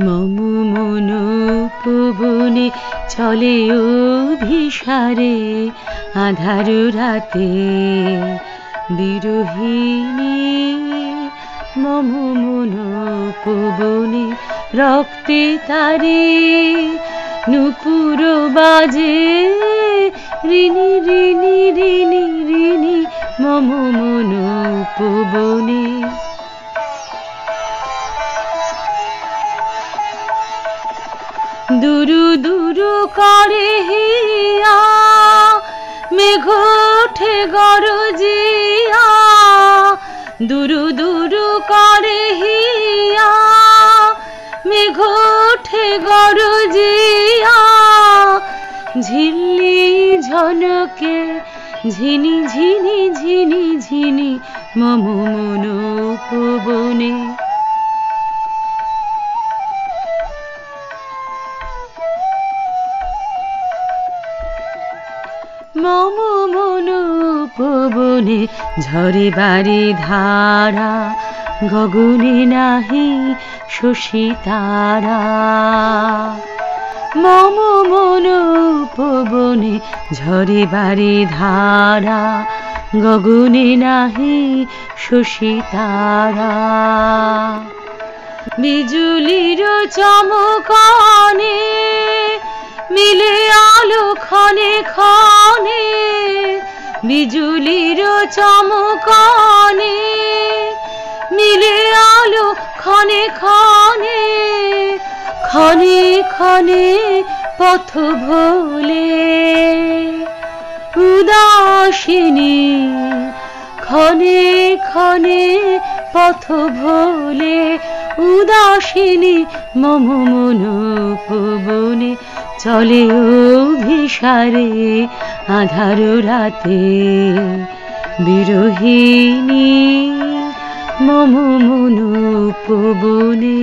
মম মন পবনে চলে অভিসারে আধার রাতে বিরহিণী। মম মন পবনে রক্তে তারে নুপুর বাজে ঋণী ঋণী ঋণী ঋণী মম মন পবনে। দুরু দুরু করে হিয়া মেঘ ওঠে গরজিয়া, দুরু দুরু করে হিয়া মেঘ ওঠে গরজিয়া। ঝিল্লি ঝনকে ঝিনি ঝিনি ঝিনি ঝিনি মম মন পবনে। মম মন পবনে ঝরে বারে ধারা গগনে নাহি শশী তারা। মম মন পবনে ঝরে বারে ধারা গগনে নাহি শশী তারা। বিজুলির চমকানে মিলে আলো ক্ষণে ক্ষণে, বিজুলির চমকানে মিলে আলো ক্ষণে ক্ষণে। ক্ষণে ক্ষণে পথ ভোলে উদাসিনী, ক্ষণে ক্ষণে পথ ভোলে উদাসিনী মম মন পবনে চলে অভিসারে আধার রাতে বিরহিণী মম মন পবনে।